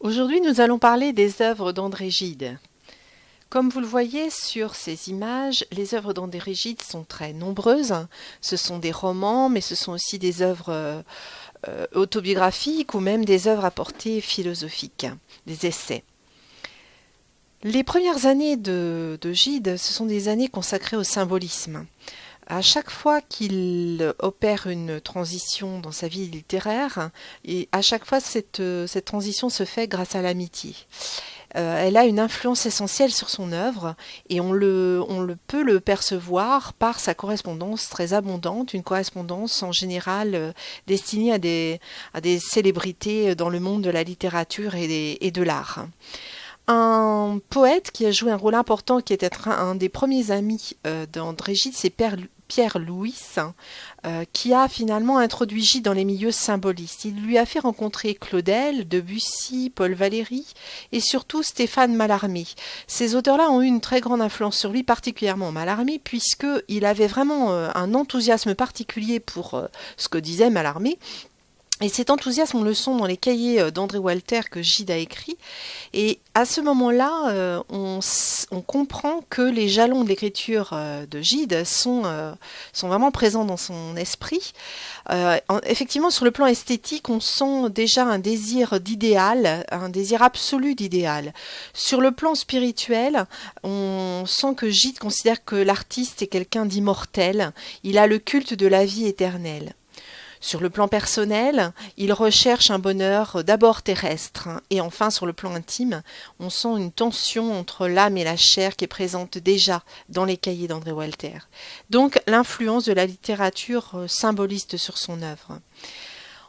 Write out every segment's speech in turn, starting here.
Aujourd'hui, nous allons parler des œuvres d'André Gide. Comme vous le voyez sur ces images, les œuvres d'André Gide sont très nombreuses. Ce sont des romans, mais ce sont aussi des œuvres autobiographiques ou même des œuvres à portée philosophique, des essais. Les premières années de Gide, ce sont des années consacrées au symbolisme. À chaque fois qu'il opère une transition dans sa vie littéraire, et à chaque fois cette transition se fait grâce à l'amitié. Elle a une influence essentielle sur son œuvre et on peut le percevoir par sa correspondance très abondante, une correspondance en général destinée à des célébrités dans le monde de la littérature et de l'art. Un poète qui a joué un rôle important, qui était un des premiers amis d'André Gide, c'est Pierre Louys, qui a finalement introduit Gide dans les milieux symbolistes. Il lui a fait rencontrer Claudel, Debussy, Paul Valéry et surtout Stéphane Mallarmé. Ces auteurs-là ont eu une très grande influence sur lui, particulièrement Mallarmé, puisqu'il avait vraiment un enthousiasme particulier pour ce que disait Mallarmé. Et cet enthousiasme, on le sent dans les cahiers d'André Walter que Gide a écrits. Et à ce moment-là, on comprend que les jalons de l'écriture de Gide sont vraiment présents dans son esprit. Effectivement, sur le plan esthétique, on sent déjà un désir d'idéal, un désir absolu d'idéal. Sur le plan spirituel, on sent que Gide considère que l'artiste est quelqu'un d'immortel. Il a le culte de la vie éternelle. Sur le plan personnel, il recherche un bonheur d'abord terrestre, et enfin sur le plan intime, on sent une tension entre l'âme et la chair qui est présente déjà dans les cahiers d'André Walter. Donc l'influence de la littérature symboliste sur son œuvre.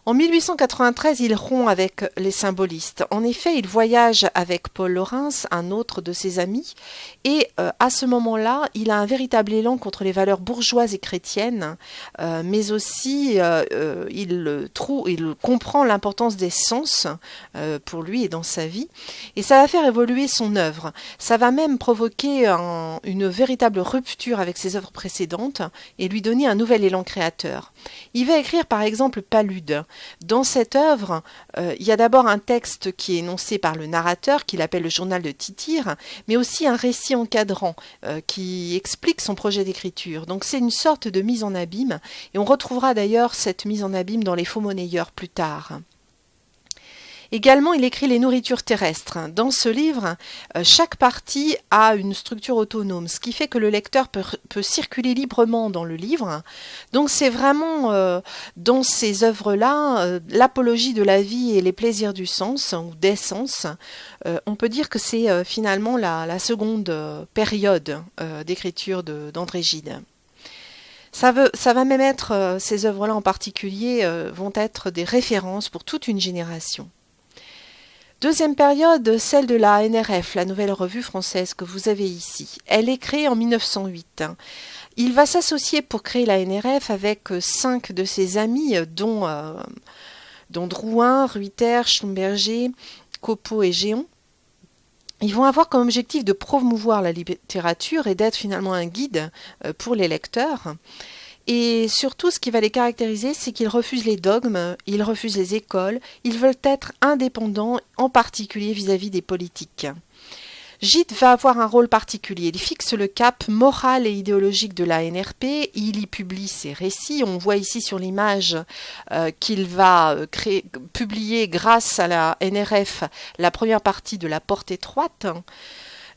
En 1893, il rompt avec les symbolistes. En effet, il voyage avec Paul Laurens, un autre de ses amis, et à ce moment-là, il a un véritable élan contre les valeurs bourgeoises et chrétiennes, mais aussi il comprend l'importance des sens pour lui et dans sa vie, et ça va faire évoluer son œuvre. Ça va même provoquer une véritable rupture avec ses œuvres précédentes et lui donner un nouvel élan créateur. Il va écrire par exemple Palude. Dans cette œuvre, il y a d'abord un texte qui est énoncé par le narrateur, qu'il appelle le journal de Tityre, mais aussi un récit encadrant qui explique son projet d'écriture. Donc c'est une sorte de mise en abîme, et on retrouvera d'ailleurs cette mise en abîme dans Les Faux monnayeurs plus tard. Également, il écrit Les nourritures terrestres. Dans ce livre, chaque partie a une structure autonome, ce qui fait que le lecteur peut circuler librement dans le livre. Donc c'est vraiment, dans ces œuvres-là, l'apologie de la vie et les plaisirs du sens, ou des sens. On peut dire que c'est finalement la seconde période d'écriture d'André Gide. Ça va même être, ces œuvres-là en particulier, vont être des références pour toute une génération. Deuxième période, celle de la NRF, la Nouvelle Revue Française que vous avez ici. Elle est créée en 1908. Il va s'associer pour créer la NRF avec 5 de ses amis, dont Drouin, Ruyter, Schlumberger, Copeau et Géon. Ils vont avoir comme objectif de promouvoir la littérature et d'être finalement un guide pour les lecteurs. Et surtout, ce qui va les caractériser, c'est qu'ils refusent les dogmes, ils refusent les écoles, ils veulent être indépendants, en particulier vis-à-vis des politiques. Gide va avoir un rôle particulier. Il fixe le cap moral et idéologique de la NRP. Il y publie ses récits. On voit ici sur l'image qu'il va publier grâce à la NRF la première partie de La Porte étroite.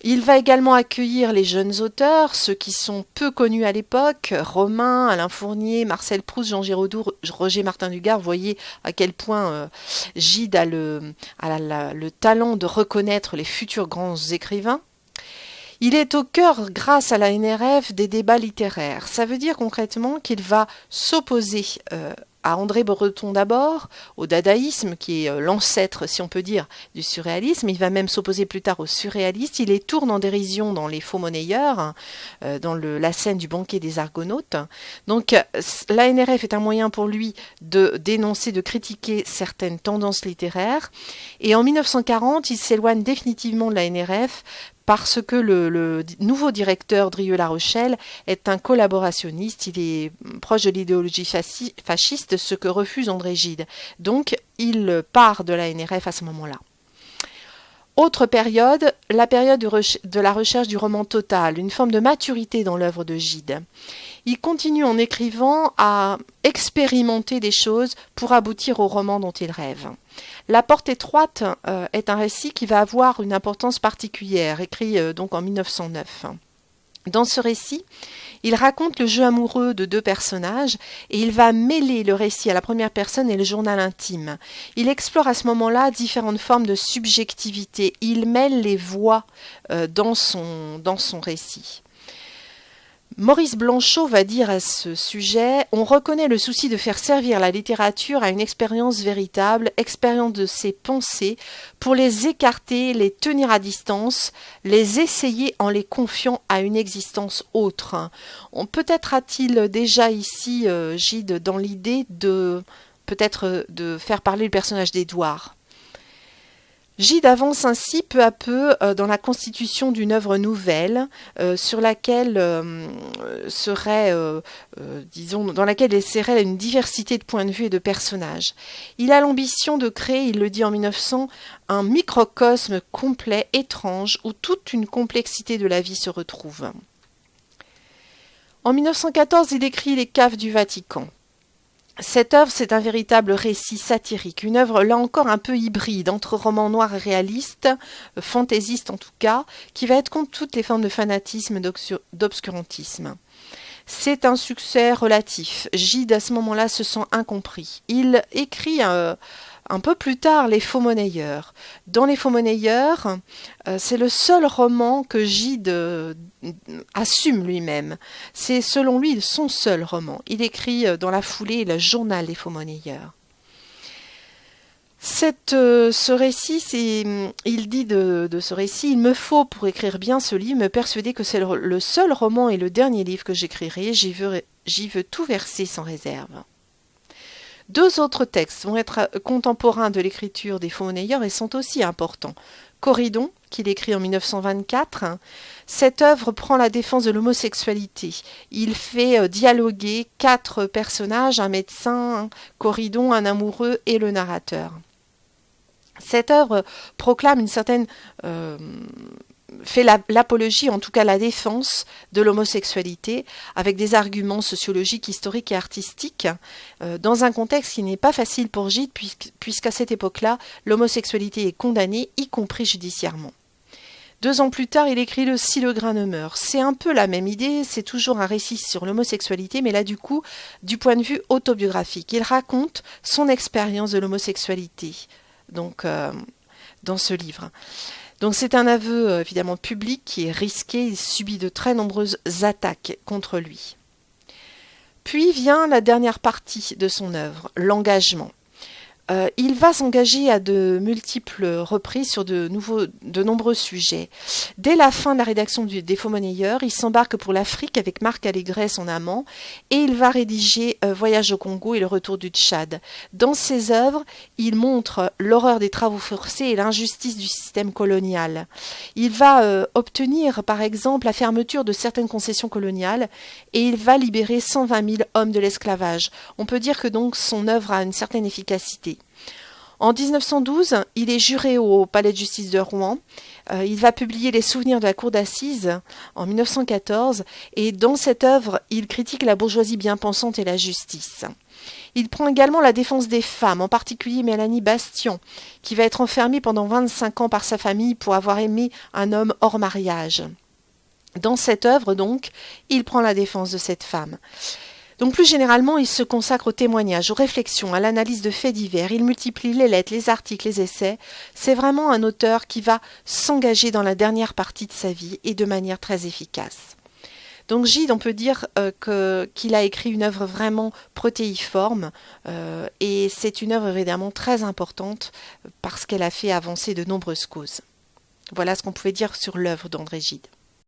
Il va également accueillir les jeunes auteurs, ceux qui sont peu connus à l'époque, Romain, Alain Fournier, Marcel Proust, Jean Giraudoux, Roger Martin du Gard. Vous voyez à quel point Gide a le talent de reconnaître les futurs grands écrivains. Il est au cœur, grâce à la NRF, des débats littéraires. Ça veut dire concrètement qu'il va s'opposer à André Breton d'abord, au dadaïsme, qui est l'ancêtre, si on peut dire, du surréalisme. Il va même s'opposer plus tard aux surréalistes. Il les tourne en dérision dans Les Faux monnayeurs, dans la scène du banquet des Argonautes. Donc l'ANRF est un moyen pour lui de dénoncer, de critiquer certaines tendances littéraires. Et en 1940, il s'éloigne définitivement de l'ANRF parce que le nouveau directeur, Drieux-La Rochelle, est un collaborationniste. Il est proche de l'idéologie fasciste, ce que refuse André Gide. Donc, il part de la NRF à ce moment-là. Autre période, la période de la recherche du roman total, une forme de maturité dans l'œuvre de Gide. Il continue en écrivant à expérimenter des choses pour aboutir au roman dont il rêve. La porte étroite est un récit qui va avoir une importance particulière, écrit donc en 1909. Dans ce récit, il raconte le jeu amoureux de deux personnages et il va mêler le récit à la première personne et le journal intime. Il explore à ce moment-là différentes formes de subjectivité. Il mêle les voix dans son récit. Maurice Blanchot va dire à ce sujet « On reconnaît le souci de faire servir la littérature à une expérience véritable, expérience de ses pensées, pour les écarter, les tenir à distance, les essayer en les confiant à une existence autre. » Peut-être a-t-il déjà ici, Gide, dans l'idée de peut-être de faire parler le personnage d'Édouard. Gide avance ainsi peu à peu dans la constitution d'une œuvre nouvelle sur laquelle dans laquelle il essaierait une diversité de points de vue et de personnages. Il a l'ambition de créer, il le dit en 1900, un microcosme complet, étrange, où toute une complexité de la vie se retrouve. En 1914, il écrit Les Caves du Vatican. Cette œuvre, c'est un véritable récit satirique, une œuvre là encore un peu hybride entre roman noir et réaliste, fantaisiste en tout cas, qui va être contre toutes les formes de fanatisme, d'obscurantisme. C'est un succès relatif. Gide à ce moment-là se sent incompris. Il écrit un peu plus tard Les Faux Monnayeurs. Dans Les Faux Monnayeurs, c'est le seul roman que Gide assume lui-même. C'est selon lui son seul roman. Il écrit dans la foulée le journal Les Faux Monnayeurs. Ce récit, il dit de ce récit, il me faut pour écrire bien ce livre me persuader que c'est le seul roman et le dernier livre que j'écrirai. J'y veux tout verser sans réserve. Deux autres textes vont être contemporains de l'écriture des Faux Monnayeurs et sont aussi importants. Corydon, qu'il écrit en 1924, cette œuvre prend la défense de l'homosexualité. Il fait dialoguer 4 personnages, un médecin, Corydon, un amoureux et le narrateur. Cette œuvre proclame une certaine... fait l'apologie, en tout cas la défense de l'homosexualité, avec des arguments sociologiques, historiques et artistiques, dans un contexte qui n'est pas facile pour Gide, puisqu'à cette époque-là, l'homosexualité est condamnée, y compris judiciairement. 2 ans plus tard, il écrit Si le grain ne meurt. C'est un peu la même idée, c'est toujours un récit sur l'homosexualité, mais là du coup, du point de vue autobiographique. Il raconte son expérience de l'homosexualité, donc dans ce livre. Donc c'est un aveu évidemment public qui est risqué, il subit de très nombreuses attaques contre lui. Puis vient la dernière partie de son œuvre, l'engagement. Il va s'engager à de multiples reprises sur de nombreux sujets. Dès la fin de la rédaction des Faux Monnayeurs, il s'embarque pour l'Afrique avec Marc Allégret, son amant, et il va rédiger Voyage au Congo et le retour du Tchad. Dans ses œuvres, il montre l'horreur des travaux forcés et l'injustice du système colonial. Il va obtenir, par exemple, la fermeture de certaines concessions coloniales et il va libérer 120 000 hommes de l'esclavage. On peut dire que donc son œuvre a une certaine efficacité. En 1912, il est juré au Palais de justice de Rouen. Il va publier Les Souvenirs de la cour d'assises en 1914 et dans cette œuvre, il critique la bourgeoisie bien pensante et la justice. Il prend également la défense des femmes, en particulier Mélanie Bastian, qui va être enfermée pendant 25 ans par sa famille pour avoir aimé un homme hors mariage. Dans cette œuvre, donc, il prend la défense de cette femme. Donc plus généralement, il se consacre au témoignage, aux réflexions, à l'analyse de faits divers. Il multiplie les lettres, les articles, les essais. C'est vraiment un auteur qui va s'engager dans la dernière partie de sa vie et de manière très efficace. Donc Gide, on peut dire qu'il a écrit une œuvre vraiment protéiforme et c'est une œuvre évidemment très importante parce qu'elle a fait avancer de nombreuses causes. Voilà ce qu'on pouvait dire sur l'œuvre d'André Gide.